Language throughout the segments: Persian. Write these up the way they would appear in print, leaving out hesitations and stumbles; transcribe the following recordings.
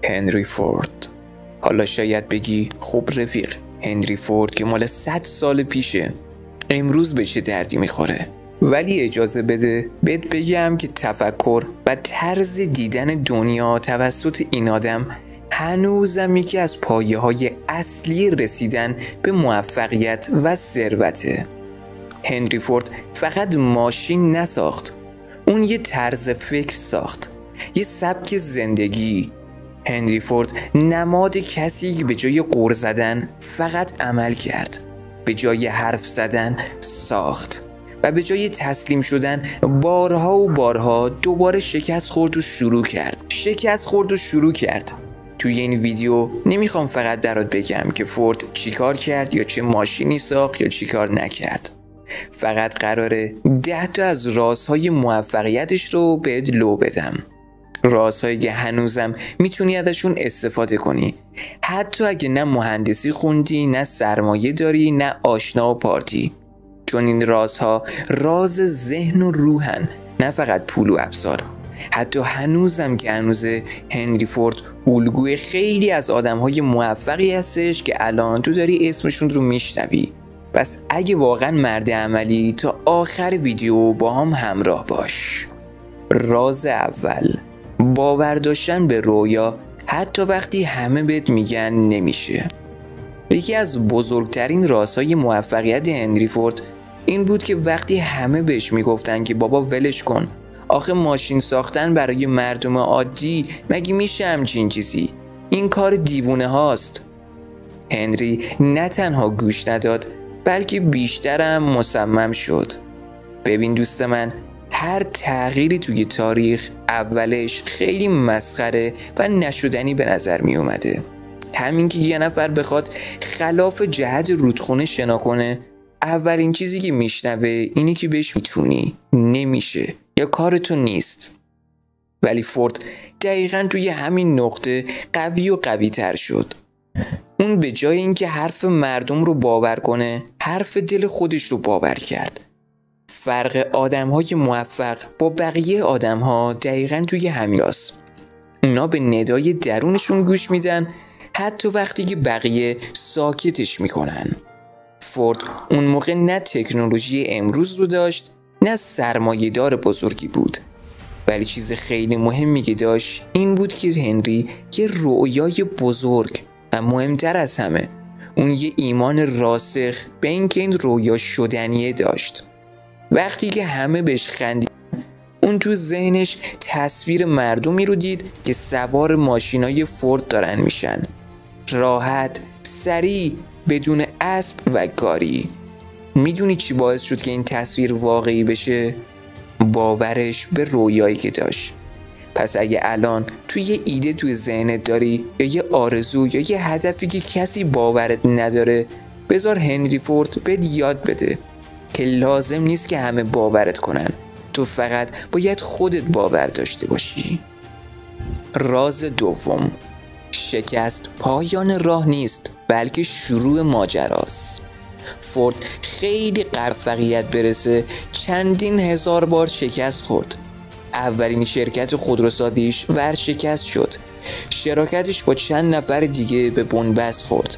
هنری فورد. حالا شاید بگی خب رفیق، هنری فورد که مال 100 سال پیشه، امروز به چه دردی میخوره؟ ولی اجازه بده بهت بگم که تفکر و طرز دیدن دنیا توسط این آدم هنوزم یکی از پایه‌های اصلی رسیدن به موفقیت و ثروته. هنری فورد فقط ماشین نساخت، اون یه طرز فکر ساخت، یه سبک زندگی. هنری فورد نماد کسی که به جای غر زدن فقط عمل کرد، به جای حرف زدن ساخت و به جای تسلیم شدن بارها و بارها دوباره شکست خورد و شروع کرد. توی این ویدیو نمیخوام فقط برات بگم که فورد چیکار کرد یا چه ماشینی ساخت یا چیکار نکرد. فقط قراره 10 تا از رازهای موفقیتش رو بهت لو بدم. رازهایی که هنوزم میتونی ازشون استفاده کنی، حتی اگه نه مهندسی خوندی، نه سرمایه داری، نه آشنا و پارتی. چون این رازها راز ذهن و روحن، نه فقط پول و ابزار. حتی هنوزم که هنوزه هنری فورد الگوی خیلی از آدمهای موفقی هستش که الان تو داری اسمشون رو میشنوی. پس اگه واقعا مرد عملی تا آخر ویدیو با هم همراه باش. راز اول، باور داشتن به رویا حتی وقتی همه بهت میگن نمیشه. یکی از بزرگترین رازهای موفقیت هنری فورد این بود که وقتی همه بهش میگفتن که بابا ولش کن، آخه ماشین ساختن برای مردم عادی مگه میشه همچین چیزی، این کار دیوونه هاست، هنری نه تنها گوش نداد بلکه بیشترم مصمم شد. ببین دوست من، هر تغییری توی تاریخ اولش خیلی مسخره و نشدنی به نظر می اومده. همین که یه نفر بخواد خلاف جهت رودخونه شنا کنه، اولین چیزی که میشنوه اینی که بهش میتونی، نمیشه یا کارتون نیست. ولی فورد دقیقاً توی همین نقطه قوی و قوی تر شد. اون به جای اینکه حرف مردم رو باور کنه، حرف دل خودش رو باور کرد. فرق آدم‌های موفق با بقیه آدم‌ها دقیقاً توی همیاست. اونا به ندای درونشون گوش میدن حتی وقتی که بقیه ساکتش میکنن. فورد اون موقع نه تکنولوژی امروز رو داشت، نه سرمایه‌دار بزرگی بود. ولی چیز خیلی مهمی که داشت این بود که هنری یه رویای بزرگ و مهمتر از همه، اون یه ایمان راسخ به این که این رویا شدنیه داشت. وقتی که همه بهش خندیدن، اون تو ذهنش تصویر مردمی رو دید که سوار ماشینای فورد دارن میشن، راحت، سریع، بدون اسب و گاری. میدونی چی باعث شد که این تصویر واقعی بشه؟ باورش به رویایی که داشت. پس اگه الان توی یه ایده توی ذهنت داری یا یه آرزو یا یه هدفی که کسی باورت نداره، بذار هنری فورد بهت یاد بده که لازم نیست که همه باورت کنن، تو فقط باید خودت باور داشته باشی. راز دوم، شکست پایان راه نیست بلکه شروع ماجراست. فورد خیلی قبل فقیت برسه چندین هزار بار شکست خورد. اولین شرکت خودروسازیش ورشکست شد، شراکتش با چند نفر دیگه به بنبست خورد،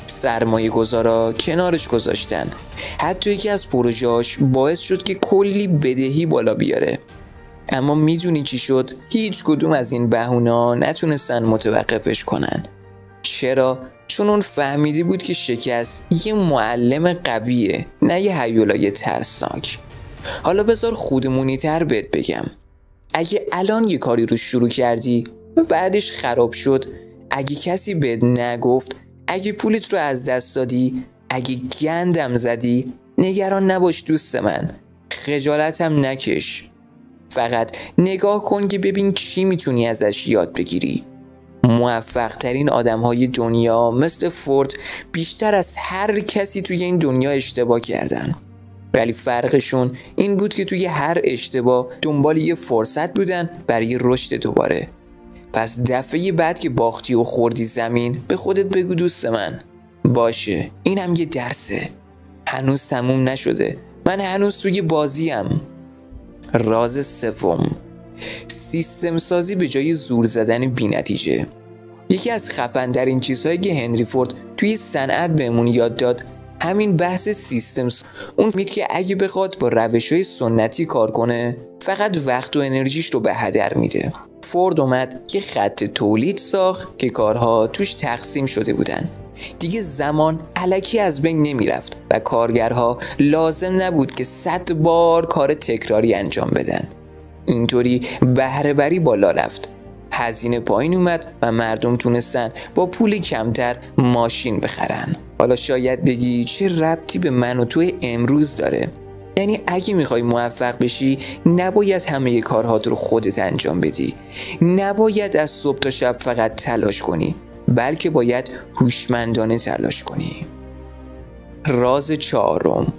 سرمایه گذارا کنارش گذاشتن، حتی یکی از پروژه‌اش باعث شد که کلی بدهی بالا بیاره. اما میدونی چی شد؟ هیچ کدوم از این بهونه‌ها نتونستن متوقفش کنن. چرا؟ چون اون فهمیده بود که شکست یه معلم قویه، نه یه هیولای ترسناک. حالا بذار خودمونی تر بهت بگم، اگه الان یه کاری رو شروع کردی و بعدش خراب شد، اگه کسی بهت نگفت، اگه پولت رو از دست دادی، اگه گندم زدی، نگران نباش دوست من، خجالتم نکش. فقط نگاه کن که ببین چی میتونی ازش یاد بگیری. موفق ترین آدم های دنیا مثل فورد بیشتر از هر کسی توی این دنیا اشتباه کردن، ولی فرقشون این بود که توی هر اشتباه دنبال یه فرصت بودن برای رشد دوباره. پس دفعه بعد که باختی و خوردی زمین، به خودت بگو دوست من باشه، اینم یه درسه، هنوز تموم نشده، من هنوز توی بازیم. راز سوم، سیستم سازی به جای زور زدن بی نتیجه. یکی از خفن‌ترین چیزهایی که هنری فورد توی صنعت بهمون یاد داد همین بحث سیستمز. اون فهمید که اگه بخواد با روش‌های سنتی کار کنه فقط وقت و انرژیش رو به هدر میده. فورد اومد یه خط تولید ساخت که کارها توش تقسیم شده بودن. دیگه زمان الکی از بین نمیرفت و کارگرها لازم نبود که 100 بار کار تکراری انجام بدن. اینطوری بهره وری بالا رفت، هزینه پایین اومد و مردم تونستن با پول کمتر ماشین بخرن. حالا شاید بگی چه ربطی به من و تو امروز داره؟ یعنی اگه میخوای موفق بشی نباید همه کارهات رو خودت انجام بدی، نباید از صبح تا شب فقط تلاش کنی، بلکه باید هوشمندانه تلاش کنی. راز چهارم،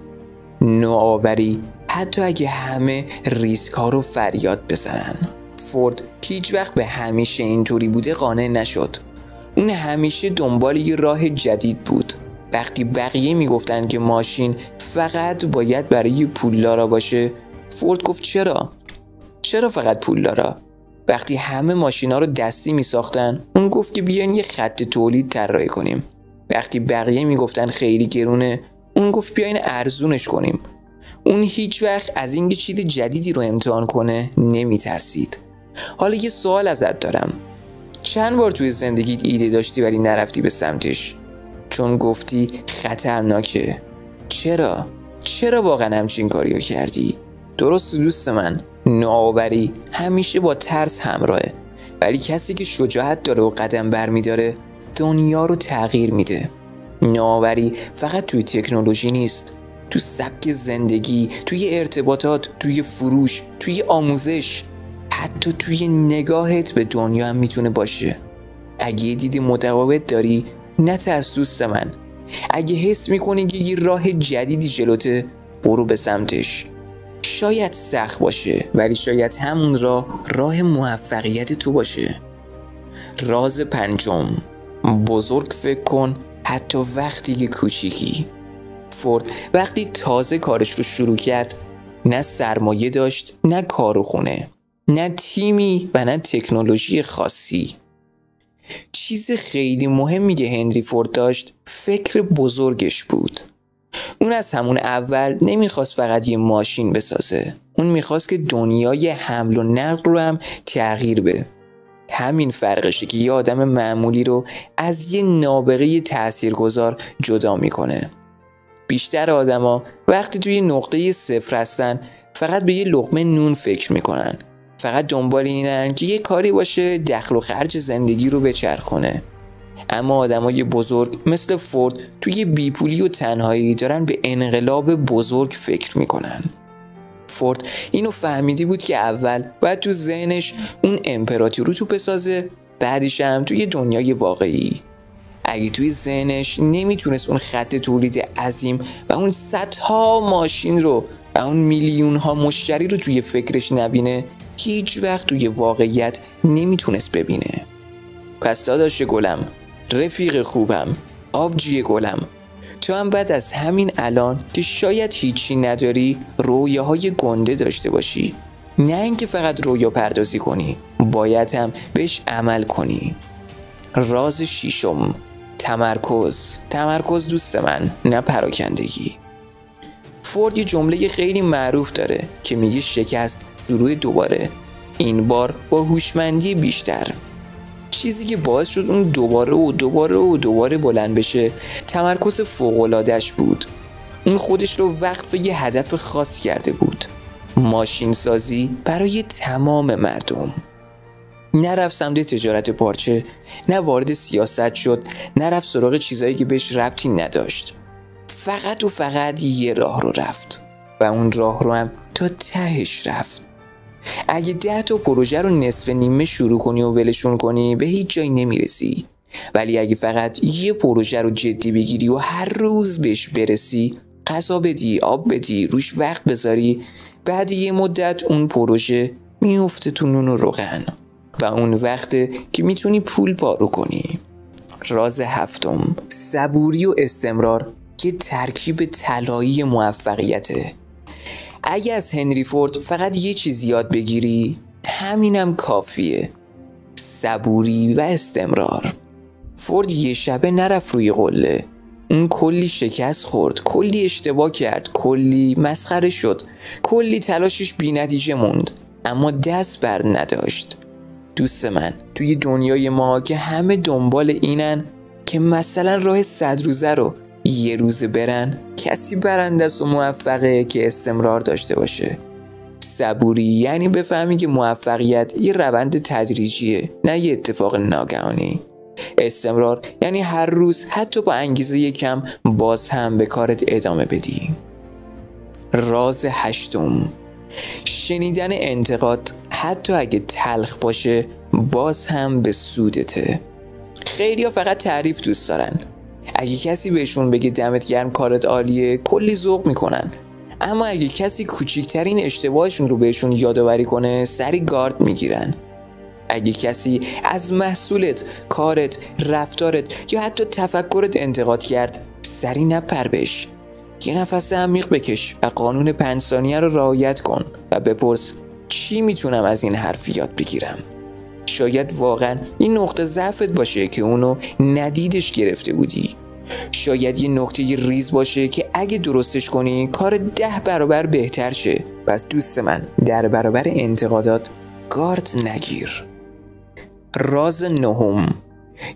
نوآوری حتی اگه همه ریسک ها رو فریاد بزنن. فورد که هیچ وقت به همیشه اینطوری بوده قانع نشد. اون همیشه دنبال یه راه جدید بود. وقتی بقیه میگفتن که ماشین فقط باید برای پولدارا باشه، فورد گفت چرا فقط پولدارا؟ وقتی همه ماشینا رو دستی میساختن، اون گفت که بیاین یه خط تولید طراحی کنیم. وقتی بقیه میگفتن خیلی گرونه، اون گفت بیاین ارزونش کنیم. اون هیچ وقت از اینکه چیز جدیدی رو امتحان کنه نمیترسید. حالا یه سوال ازت دارم، چند بار توی زندگیت ایده داشتی ولی نرفتی به سمتش؟ چون گفتی خطرناکه. چرا واقعا همچین کاریو کردی؟ درست دوست من، نوآوری همیشه با ترس همراهه، ولی کسی که شجاعت داره و قدم برمیداره دنیا رو تغییر میده. نوآوری فقط توی تکنولوژی نیست، تو سبک زندگی، توی ارتباطات، توی فروش، توی آموزش، حتی توی نگاهت به دنیا هم میتونه باشه. اگه یه دید متفاوت داری نترس دوست من. اگه حس میکنی که یه راه جدیدی جلوته، برو به سمتش. شاید سخت باشه، ولی شاید همون راه موفقیت تو باشه. راز پنجم، بزرگ فکر کن حتی وقتی که کوچیکی. فورد وقتی تازه کارش رو شروع کرد نه سرمایه داشت، نه کار و خونه، نه تیمی و نه تکنولوژی خاصی. چیز خیلی مهمی که هنری فورد داشت فکر بزرگش بود. اون از همون اول نمیخواست فقط یه ماشین بسازه، اون میخواست که دنیای حمل و نقل رو هم تغییر بده. همین فرقشه که یه آدم معمولی رو از یه نابغه تاثیرگذار جدا میکنه. بیشتر آدما وقتی توی نقطه صفر هستن فقط به یه لقمه نون فکر میکنن، فقط دنبال اینن که یه کاری باشه دخل و خرج زندگی رو بچرخونه. اما آدمای بزرگ مثل فورد توی بیپولی و تنهایی دارن به انقلاب بزرگ فکر میکنن. فورد اینو فهمیده بود که اول باید تو ذهنش اون امپراتوری رو بسازه، بعدش هم توی دنیای واقعی. اگه توی ذهنش نمیتونست اون خط تولید عظیم و اون صدها ماشین رو و اون میلیون‌ها مشتری رو توی فکرش نبینه، هیچ وقت توی واقعیت نمیتونست ببینه. پس داداش گلم، رفیق خوبم، آبجی گلم، تو هم بعد از همین الان که شاید هیچی نداری رویاهای گنده داشته باشی. نه اینکه فقط رویا پردازی کنی، باید هم بهش عمل کنی. راز ششم، تمرکز دوست من، نه پراکندگی. فورد یه جمله خیلی معروف داره که میگه شکست شروع دوباره، این بار با هوشمندی بیشتر. چیزی که باعث شد اون دوباره بلند بشه تمرکز فوق‌العاده‌اش بود. اون خودش رو وقف یه هدف خاص کرده بود، ماشین سازی برای تمام مردم. نرفت سمت تجارت پارچه، نه وارد سیاست شد، نرفت سراغ چیزایی که بهش ربطی نداشت. فقط یه راه رو رفت و اون راه رو هم تا تهش رفت. اگه 10 تا پروژه رو نصف نیمه شروع کنی و ولشون کنی به هیچ جایی نمیرسی، ولی اگه فقط یه پروژه رو جدی بگیری و هر روز بهش برسی، غذا بدی، آب بدی، روش وقت بذاری، بعد یه مدت اون پروژه میفته تو نون و روغن و اون وقته که میتونی پول پارو کنی. راز هفتم، صبوری و استمرار که ترکیب طلایی موفقیته. اگه از هنری فورد فقط یه چیز یاد بگیری همینم کافیه، صبوری و استمرار. فورد یه شبه نرفت روی قله. اون کلی شکست خورد، کلی اشتباه کرد، کلی مسخره شد، کلی تلاشش بی نتیجه موند، اما دست بر نداشت. دوست من، توی دنیای ما که همه دنبال اینن که مثلا راه 100 روزه رو یه روزه برن، کسی برنده است و موفقه که استمرار داشته باشه. صبوری یعنی بفهمی که موفقیت یه روند تدریجیه، نه یه اتفاق ناگهانی. استمرار یعنی هر روز حتی با انگیزه کم باز هم به کارت ادامه بدی. راز 8، شنیدن انتقاد حتی اگه تلخ باشه باز هم به سودته. خیلیا فقط تعریف دوست دارن. اگه کسی بهشون بگه دمت گرم کارت عالیه کلی ذوق میکنن، اما اگه کسی کوچکترین اشتباهشون رو بهشون یادآوری کنه سری گارد میگیرن. اگه کسی از محصولت، کارت، رفتارت یا حتی تفکرت انتقاد کرد سری نپر بهش. یه نفس عمیق بکش و قانون 5 ثانیه رو رعایت کن و بپرس چی میتونم از این حرف یاد بگیرم. شاید واقعا این نقطه ضعفت باشه که اونو ندیدش گرفته بودی. شاید یه نقطه ریز باشه که اگه درستش کنی کار 10 برابر بهتر شه. پس دوست من، در برابر انتقادات گارد نگیر. راز 9،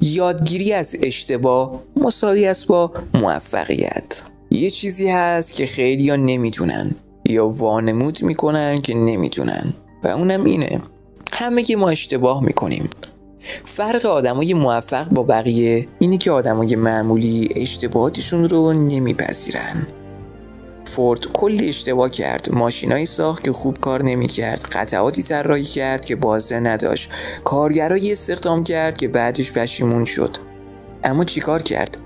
یادگیری از اشتباه مساوی است با موفقیت. یه چیزی هست که خیلی‌ها نمیدونن یا وانمود میکنن که نمیدونن و اونم اینه همه ما اشتباه میکنیم. فرق آدمای موفق با بقیه اینه که آدمای معمولی اشتباهاتشون رو نمیپذیرن. فورد کلی اشتباه کرد، ماشینایی ساخت که خوب کار نمیکرد، قطعاتی طراحی کرد که بازده نداشت، کارگرایی استخدام کرد که بعدش پشیمون شد. اما چیکار کرد؟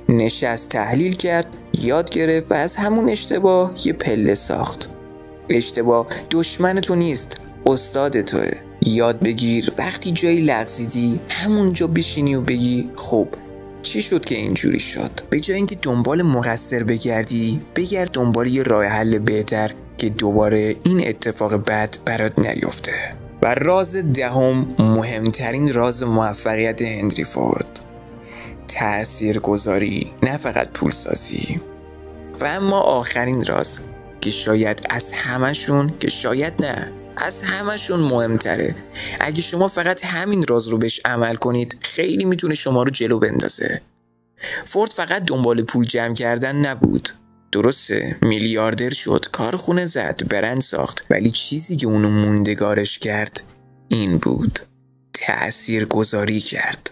نشست، تحلیل کرد، یاد گرفت و از همون اشتباه یه پله ساخت. اشتباه دشمن تو نیست، استاد توه. یاد بگیر وقتی جایی لغزیدی همونجا بشینی و بگی خب چی شد که اینجوری شد؟ به جای اینکه دنبال مقصر بگردی بگرد دنبال یه راه حل بهتر که دوباره این اتفاق بد برات نیفته. و راز 10، مهمترین راز موفقیت هنری فورد، تاثیرگذاری، نه فقط پولسازی. و اما آخرین راز که شاید از همشون، که شاید نه از همشون مهمتره. اگه شما فقط همین راز رو بهش عمل کنید خیلی میتونه شما رو جلو بندازه. فورد فقط دنبال پول جمع کردن نبود. درسته میلیاردر شد، کارخونه زد، برند ساخت، ولی چیزی که اونو موندگارش کرد این بود: تاثیرگذاری کرد.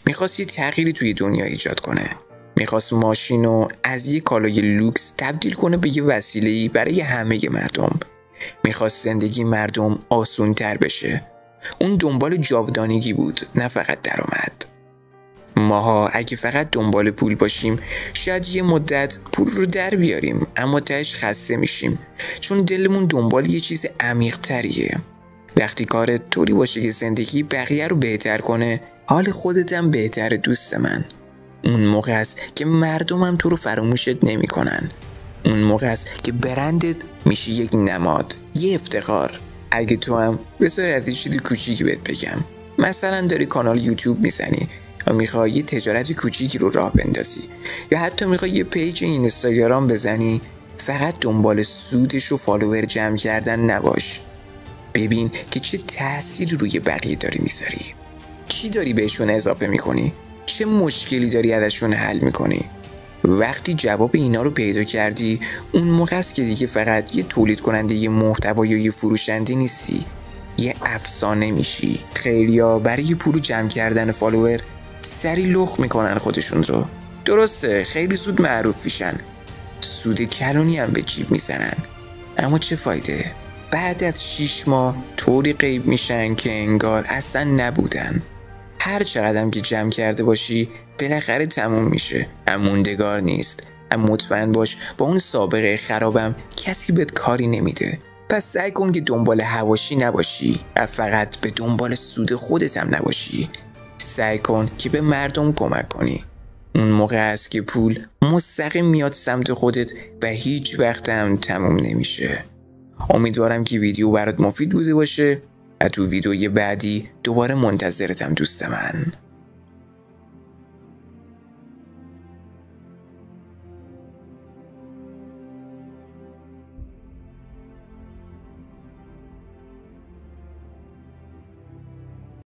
میخواست یه تغییری توی دنیا ایجاد کنه. میخواست ماشینو از یه کالای لوکس تبدیل کنه به یه وسیله‌ای برای همه مردم. میخواست زندگی مردم آسون تر بشه. اون دنبال جاودانگی بود، نه فقط درآمد. ماها اگه فقط دنبال پول باشیم شاید یه مدت پول رو در بیاریم، اما تهش خسته میشیم چون دلمون دنبال یه چیز عمیق تریه. وقتی کارت طوری باشه که زندگی بقیه رو بهتر کنه، حال خودت هم بهتره دوست من. اون موقع است که مردمم تو رو فراموشت نمی کنن. اون موقع است که برندت میشه یک نماد، یه افتخار. اگه تو هم بذار از یه چیز کوچیکی بهت بگم، مثلا داری کانال یوتیوب میزنی و میخوای یه تجارت کوچیکی رو راه بندازی، یا حتی میخوای یه پیج اینستاگرام بزنی، فقط دنبال سودش و فالوور جمع کردن نباش. ببین که چه تأثیری روی بقیه داری میذاری، چی داری بهشون اضافه میکنی، چه مشکلی داری ازشون حل میکنی. وقتی جواب اینا رو پیدا کردی، اون موقع است که دیگه فقط یه تولید کننده یه محتوا یا یه فروشنده نیستی، یه افسانه میشی. خیلیا برای پول جمع کردن فالوور سری لخت میکنن خودشون رو. درسته خیلی زود معروف میشن، سود کلانی هم به جیب میزنن، اما چه فایده؟ بعد از 6 ماه طوری غیب میشن که انگار اصلا نبودن. هر چقدرم که جمع کرده باشی بالاخره تموم میشه، اما موندگار نیست. اما مطمئن باش با اون سابقه خرابم کسی بهت کاری نمیده. پس سعی کن که دنبال حواشی نباشی و فقط به دنبال سود خودت هم نباشی. سعی کن که به مردم کمک کنی. اون موقع است که پول مستقیم میاد سمت خودت و هیچ وقت هم تموم نمیشه. امیدوارم که ویدیو برات مفید بوده باشه و تو ویدیوی بعدی دوباره منتظرتم دوست من.